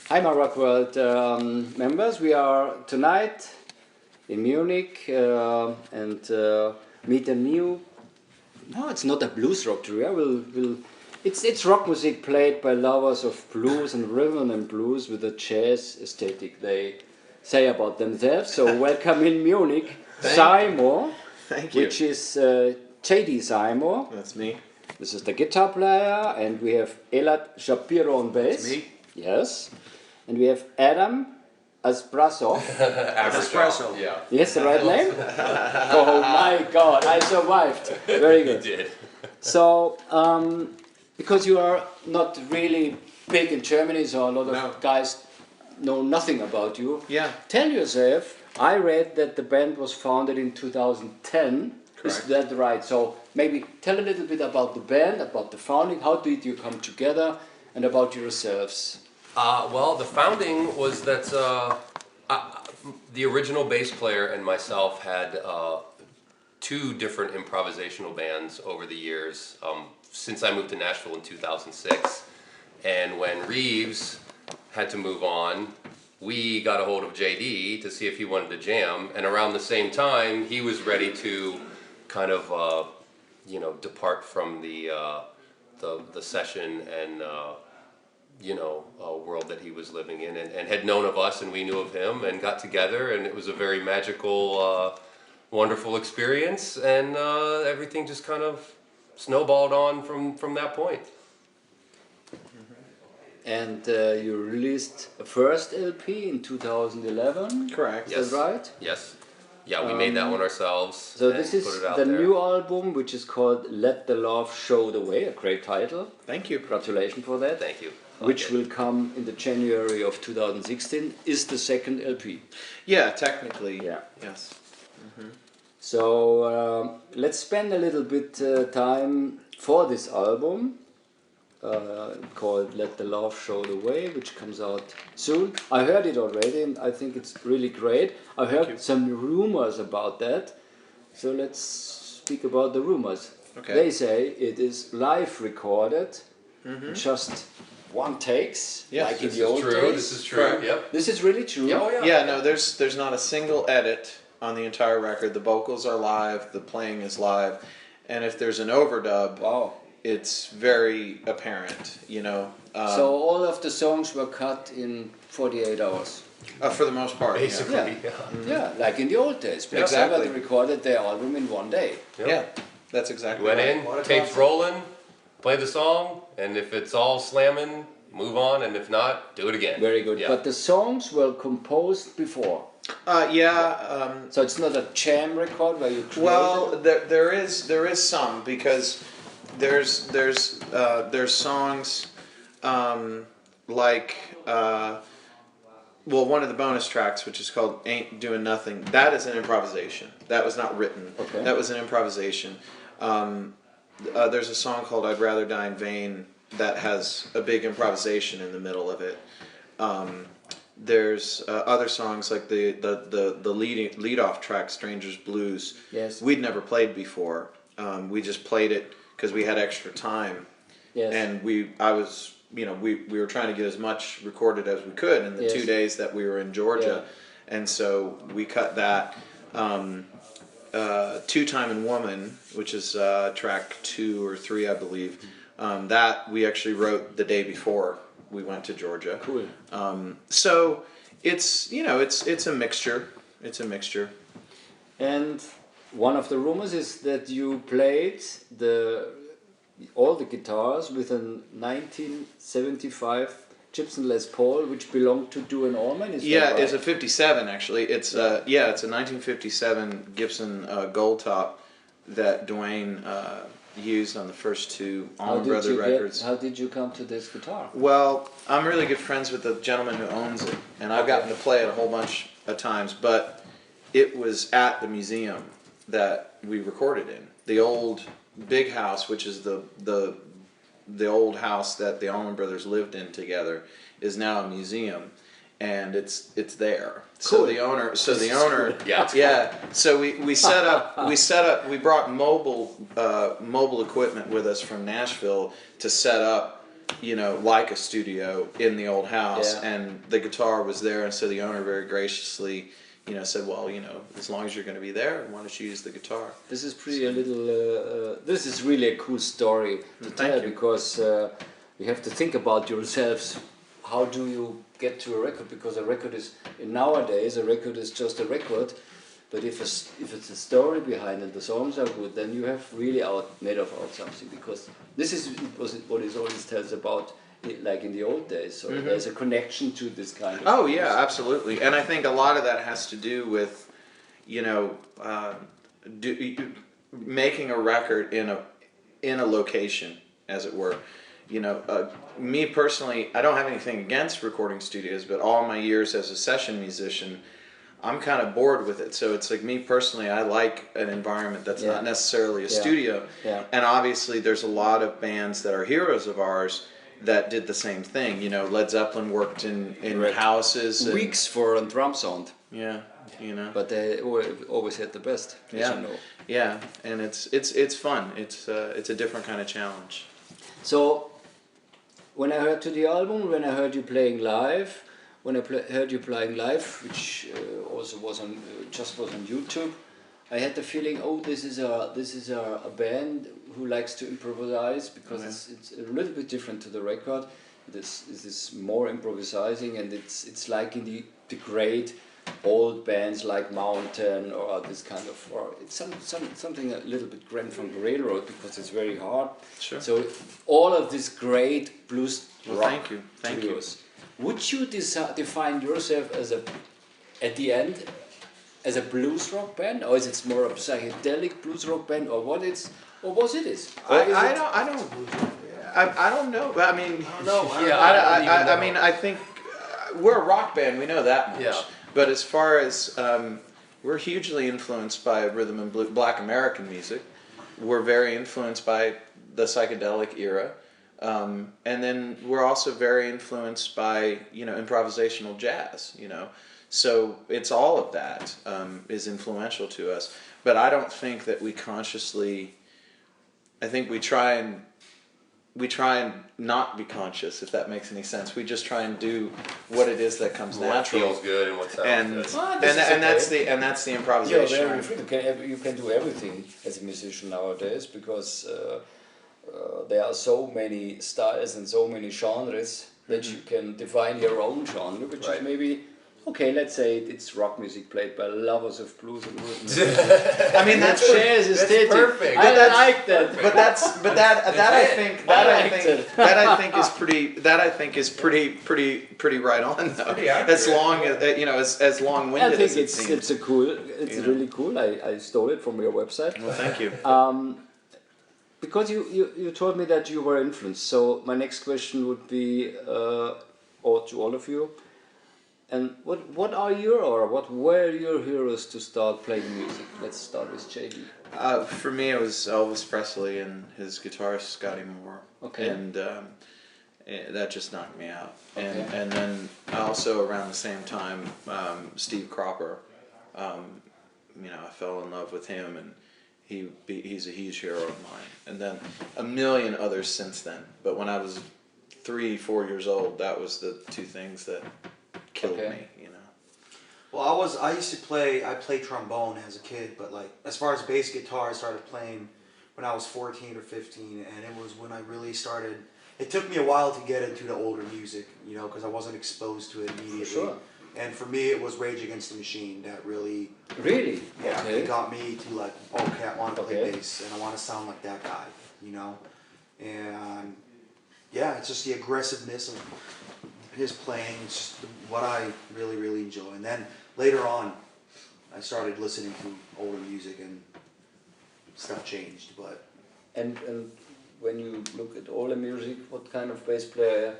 Hi, myRockworld members. We are tonight in Munich and meet a new. No, it's not a blues rock trio. It's rock music played by lovers of blues and rhythm and blues with a jazz aesthetic. They say about themselves. So welcome in Munich, SIMO, Thank you. which is JD SIMO. That's me. This is the guitar player, and we have Elad Shapiro on bass. That's me. Yes. And we have Adam Asbrasov. Espresso. Yeah. Yes, the right name? Oh my God, I survived. Very good. You did. So, because you are not really big in Germany, so a lot of guys know nothing about you. Yeah. Tell yourself, I read that the band was founded in 2010. Is Correct. that right? So maybe tell a little bit about the band, about the founding. How did you come together, and about yourselves? Well, the founding was that the original bass player and myself had two different improvisational bands over the years since I moved to Nashville in 2006. And when Reeves had to move on, we got a hold of JD to see if he wanted to jam. And around the same time, he was ready to kind of, depart from the session and world that he was living in, and had known of us, and we knew of him, and got together, and it was a very magical, wonderful experience, and everything just kind of snowballed on from that point. And you released a first LP in 2011. Correct. Is that right? Yes. Yeah, we made that one ourselves. So and this is put it out the there. new album, which is called Let the Love Show the Way, a great title. Thank you. Congratulations for that. Thank you. Which Okay. will come in the January of 2016, is the second LP. Yeah, technically. Yeah. Yes. So let's spend a little bit time for this album called Let the Love Show the Way, which comes out soon. I heard it already, and I think it's really great. I heard some rumors about that, so let's speak about the rumors. Okay. They say it is live recorded, just one takes, Yes, like in This the is old true. days. This is true. Correct. Yep. This is really true. Oh, yeah. Yeah, no, there's not a single edit on the entire record. The vocals are live, the playing is live, and if there's an overdub, Wow. it's very apparent, So all of the songs were cut in 48 hours. for the most part. Basically, Yeah. yeah. Yeah, like in the old days. Black Exactly. Sabbath recorded their album in one day. Yep. Yeah, that's exactly Went right. in, tapes rolling, play the song, and if it's all slamming, move on, and if not, do it again. Very good. Yeah. But the songs were composed before. So it's not a jam record where you create Well, it? there is some, because there's songs like one of the bonus tracks, which is called "Ain't Doing Nothing." That is an improvisation. That was not written. Okay. That was an improvisation. There's a song called "I'd Rather Die in Vain" that has a big improvisation in the middle of it. There's other songs like the lead off track, "Stranger's Blues." Yes. We'd never played before. We just played it because we had extra time, Yes. and we were trying to get as much recorded as we could in the Yes. 2 days that we were in Georgia, and so we cut that. Two Time and Woman, which is track 2 or 3, I believe. That we actually wrote the day before we went to Georgia. Cool. So it's a mixture. It's a mixture. And one of the rumors is that you played all the guitars with a 1975 Gibson Les Paul, which belonged to Duane Allman. Is that right? It's a 57 actually. It's it's a 1957 Gibson Gold Top that Duane used on the first two Allman Brothers records. How did you come to this guitar? Well, I'm really good friends with the gentleman who owns it, and I've gotten to play it a whole bunch of times. But it was at the museum that we recorded in, the old big house, which is the old house that the Allman Brothers lived in together, is now a museum, and it's there. So Cool. the owner, Yeah. So we set up. We brought mobile equipment with us from Nashville to set up like a studio in the old house, Yeah. and the guitar was there, and so the owner very graciously, said, well, as long as you're going to be there, why don't you use the guitar? This is pretty a little. This is really a cool story to tell you. because you have to think about yourselves. How do you get to a record? Because a record is nowadays a record is just a record, but if it's a story behind it, the songs are good, then you have really made out something. Because this is what it always tells about. Like in the old days, so there's a connection to this kind of. Oh yeah, absolutely, and I think a lot of that has to do with, making a record in a location, as it were. Me personally, I don't have anything against recording studios, but all my years as a session musician, I'm kind of bored with it. So it's like me personally, I like an environment that's not necessarily a studio. Yeah. And obviously, there's a lot of bands that are heroes of ours that did the same thing. Led Zeppelin worked in houses. Weeks for a drum sound. Yeah, But they always had the best. Yeah, yeah, and it's fun. It's a different kind of challenge. So, when I heard to the album, when I heard you playing live, heard you playing live, which also was on YouTube, I had the feeling, oh, this is a band who likes to improvise, because it's a little bit different to the record. This is more improvising, and it's like in the great old bands like Mountain or this kind of, or it's something a little bit Grand Funk Railroad, because it's very hard. Sure. So all of this great blues rock. Thank you. Would you define yourself at the end, as a blues rock band, or is it more a psychedelic blues rock band, or what is? I don't know. I mean, Yeah, I mean, I think we're a rock band. We know that much. Yeah. But as far as we're hugely influenced by rhythm and Black American music. We're very influenced by the psychedelic era. And then we're also very influenced by, improvisational jazz, So it's all of that is influential to us. But I don't think that we consciously, I think we try and not be conscious, if that makes any sense. We just try and do what it is that comes What natural. feels good and what sounds good. And that's the improvisation. You're very free. You can do everything as a musician nowadays, because there are so many styles and so many genres that you can define your own genre, which is maybe, okay, let's say it's rock music played by lovers of blues and rhythm. I mean, that's jazz is perfect. I like that. But I think is pretty right on, though. As long as as long-winded I think as it seems. it's really cool. I stole it from your website. Well, thank you. Because you told me that you were influenced. So my next question would be, or to all of you, and what were your heroes to start playing music? Let's start with JD. For me, it was Elvis Presley and his guitarist Scotty Moore. Okay. And that just knocked me out. Okay. And then also around the same time, Steve Cropper. I fell in love with him, and he's a huge hero of mine. And then a million others since then. But when I was 3-4 years old, that was the two things that killed me. Well, I played trombone as a kid, but like as far as bass guitar, I started playing when I was 14 or 15, and it was when I really started. It took me a while to get into the older music, because I wasn't exposed to it immediately. Sure. And for me, it was Rage Against the Machine that really, it got me to like, okay, I want to play bass, and I want to sound like that guy, And yeah, it's just the aggressiveness of his playing. It's just what I really, really enjoy. And then later on, I started listening to older music, and stuff changed. But and when you look at older music, what kind of bass player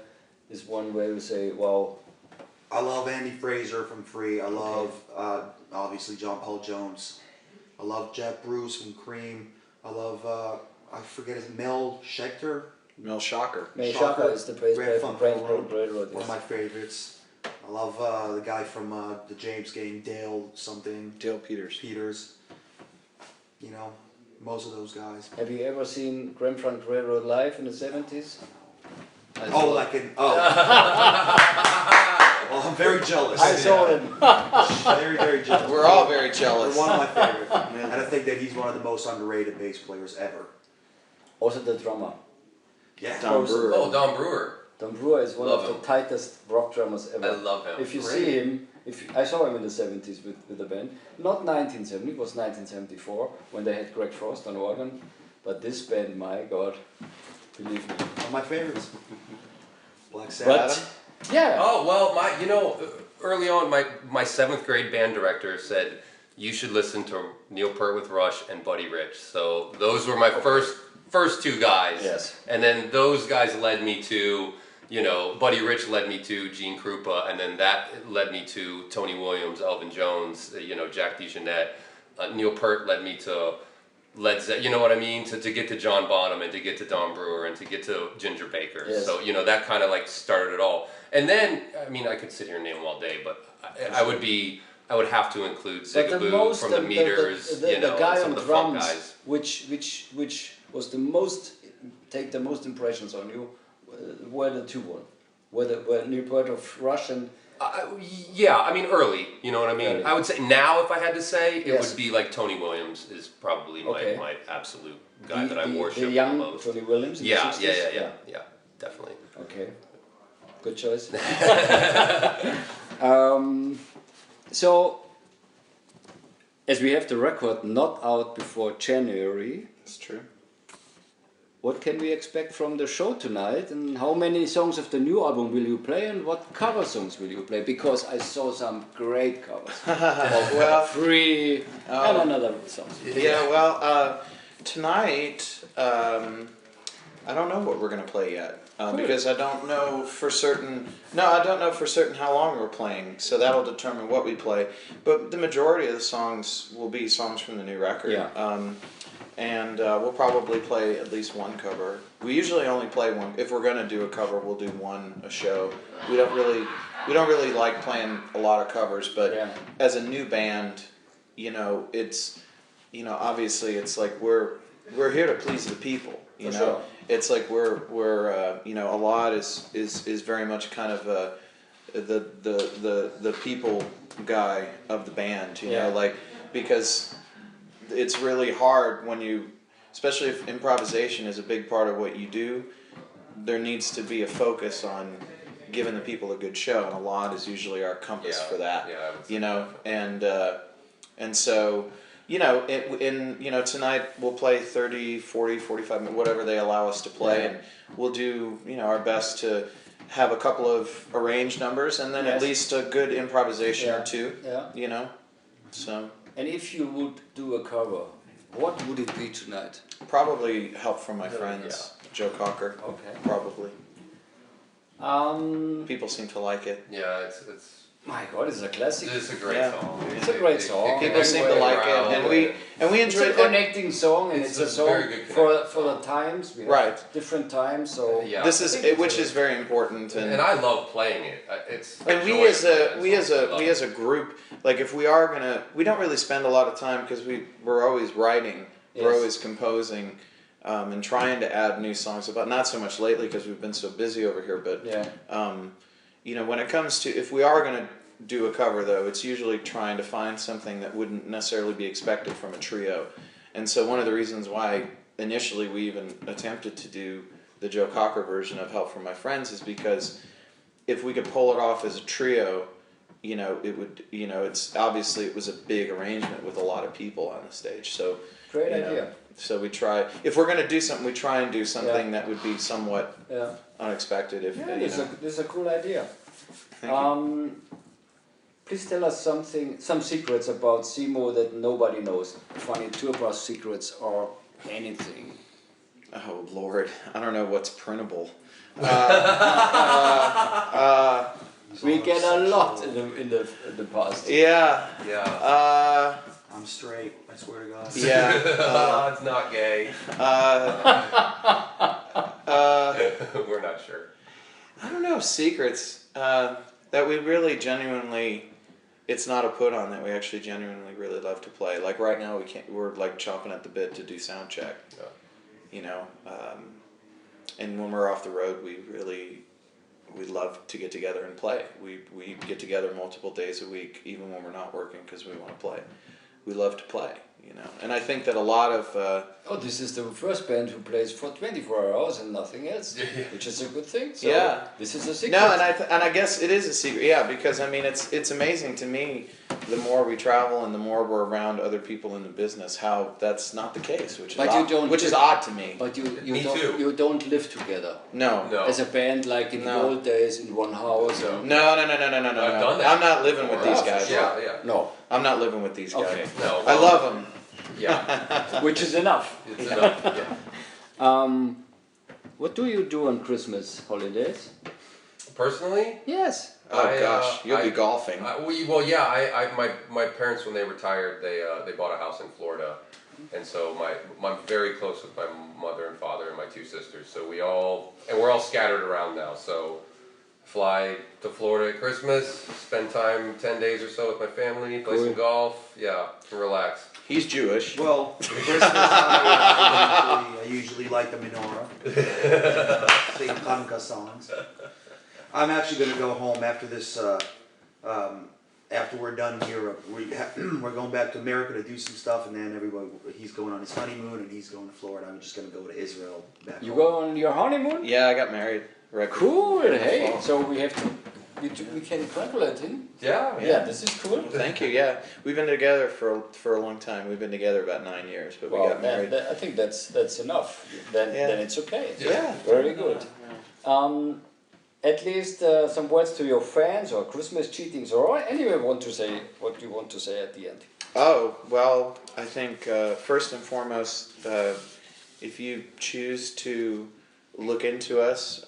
is one where you say, wow? I love Andy Fraser from Free. I love, obviously, John Paul Jones. I love Jeff Bruce from Cream. I love, I forget his Mel Schechter. Mel Shocker. Mel Shocker is the bass player from Grand Funk Railroad. One of my favorites. I love the guy from the James game, Dale something. Dale Peters. Most of those guys. Have you ever seen Grand Funk Railroad live in the 70s? Oh, like an oh. Well, I'm very jealous. I saw him. Very, very jealous. We're all very You're jealous. one of my favorite, and I think that he's one of the most underrated bass players ever. Also the drummer. Yeah. Don Brewer. Oh, Don Brewer. Don Brewer is one Love of him. the tightest rock drummers ever. I love him. If you Great. see him, I saw him in the 70s with the band. Not 1970, it was 1974 when they had Greg Frost on organ. But this band, my God, believe me. One of my favorites. Black But Sabbath. yeah, Oh well, early on, my 7th grade band director said you should listen to Neil Peart with Rush and Buddy Rich. So those were my first two guys. Yes. And then those guys led me to, Buddy Rich led me to Gene Krupa, and then that led me to Tony Williams, Elvin Jones, Jack DeJohnette. Neil Peart led me to Led Zeppelin, you know what I mean? To get to John Bonham and to get to Don Brewer and to get to Ginger Baker. Yes. So, that kind of like started it all. And then, I could sit here and name them all day, but I would have to include but Zigaboo from the Meters, the guy some on of the funk drums, guys. which was the most the most impressions on you, were the two one, were Neil Peart of Rush and. Early, you know what I mean? Early. I would say now, if I had to say, it Yes. would be like Tony Williams is probably my absolute guy that I worship the young the most. Tony Williams. In the Yeah, 60s? yeah, definitely. Okay, good choice. So, as we have the record not out before January, That's true. what can we expect from the show tonight? And how many songs of the new album will you play? And what cover songs will you play? Because I saw some great covers. Well, Free and another songs. yeah. Well, tonight I don't know what we're gonna play yet because I don't know for certain. No, I don't know for certain how long we're playing. So that'll determine what we play. But the majority of the songs will be songs from the new record. Yeah. And we'll probably play at least one cover. We usually only play one. If we're gonna do a cover, we'll do one a show. We don't really like playing a lot of covers. But Yeah. as a new band, it's obviously it's like we're here to please the people. You For know, sure. it's like we're a lot is very much kind of the people guy of the band. You know, like because. It's really hard when you, especially if improvisation is a big part of what you do, there needs to be a focus on giving the people a good show, and a lot is usually our compass for that. Yeah, I would say and so, tonight we'll play 30, 40, 45 minutes, whatever they allow us to play, and we'll do, our best to have a couple of arranged numbers, and then at least a good improvisation or two, so. And if you would do a cover, what would it be tonight? Probably Help from My Friends, Joe Cocker. Okay. Probably. People seem to like it. Yeah, it's My God, it's a classic. a great Yeah. song. It's a great song. People seem to like it, and we It's enjoy a it. connecting song, and It's it's a a song very good for connecting the song. times. We have Right. different times, so Yeah. This I is think it, it's which a- is very important, And I love playing it. It's and we joy as of a it. we as I love a it. as a group, like if we are gonna, we don't really spend a lot of time because we're always writing, we're Yes. always composing, and trying to add new songs. About not so much lately because we've been so busy over here, but when it comes to, if we are gonna do a cover though, it's usually trying to find something that wouldn't necessarily be expected from a trio. And so one of the reasons why initially we even attempted to do the Joe Cocker version of Help from My Friends is because if we could pull it off as a trio, it would, it's obviously it was a big arrangement with a lot of people on the stage. So Great idea. So we try, if we're going to do something, we try and do something that would be somewhat unexpected. If this is a cool idea. Thank you. Please tell us some secrets about SIMO that nobody knows. Funny tour bus secrets or anything. Oh Lord, I don't know what's printable. We get a lot in the past. Yeah. Yeah. I'm straight. I swear to God. Yeah. It's not gay. We're not sure. I don't know, secrets that we really genuinely. It's not a put on that we actually genuinely really love to play. Like right now, we're like chomping at the bit to do sound check. Yeah. and when we're off the road, we love to get together and play. We get together multiple days a week, even when we're not working, because we want to play. We love to play, you know. And I think that a lot of this is the first band who plays for 24 hours and nothing else, which is a good thing. So Yeah. this is a secret. no, and I guess it is a secret, yeah, because I mean it's amazing to me. The more we travel and the more we're around other people in the business, how that's not the case, which is But you don't- which is odd to me. But Me too. you don't live together No. No. as a band like in the No. old days in one house. No. and- No. I've done that I'm not living with these before. guys. Yeah. No, I'm not living with these guys. Okay. No. I love them. Yeah. which is enough. It's enough. Yeah. What do you do on Christmas holidays? Personally, Yes. Oh I, gosh, you'll be golfing. my parents, when they retired, they bought a house in Florida, and so I'm very close with my mother and father and my two sisters. So we're all scattered around now. So fly to Florida at Christmas, spend time 10 days or so with my family, play some golf, and relax. He's Jewish. Well, for Christmas I usually light the menorah, sing Hanukkah songs. I'm actually going to go home after this. After we're done in Europe, we're going back to America to do some stuff, and then he's going on his honeymoon, and he's going to Florida. I'm just going to go to Israel. Back You home. go on your honeymoon? Yeah, I got married. Right Cool. before- Hey, fall. so we have to. We can congratulate him. Yeah. This is cool. Thank you. Yeah, we've been together for a long time. We've been together about 9 years, but we got married. I think that's enough. Then it's okay. Yeah. Very good. At least some words to your fans or Christmas greetings or anyway want to say what you want to say at the end. Oh, well, I think first and foremost, if you choose to look into us,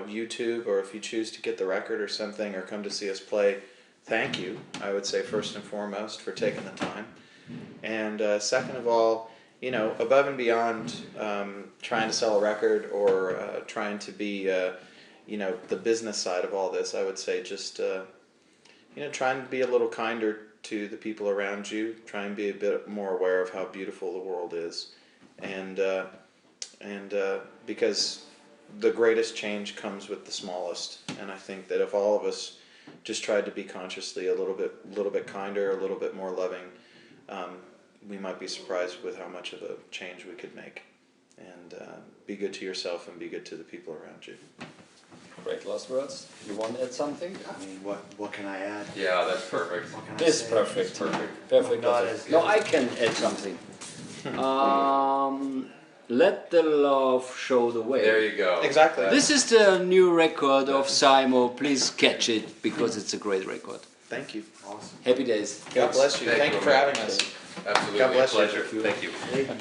YouTube, or if you choose to get the record or something or come to see us play, thank you, I would say first and foremost, for taking the time. And second of all, above and beyond trying to sell a record or trying to be, the business side of all this, I would say just, trying to be a little kinder to the people around you, try and be a bit more aware of how beautiful the world is. And because the greatest change comes with the smallest. And I think that if all of us just tried to be consciously a little bit kinder, a little bit more loving, we might be surprised with how much of a change we could make. And be good to yourself and be good to the people around you. Great last words. You want to add something? I mean, what can I add? Yeah, that's perfect. What can I This say? perfect. Perfect. Perfect. Not perfect. as No, good. I can add something. Let the love show the way. There you go. Exactly. This is the new record of SIMO. Please catch it because it's a great record. Thank you. Awesome. Happy days. God bless you. Thank you for man. having us. Absolutely. God bless you. Pleasure. Thank you. Thank you.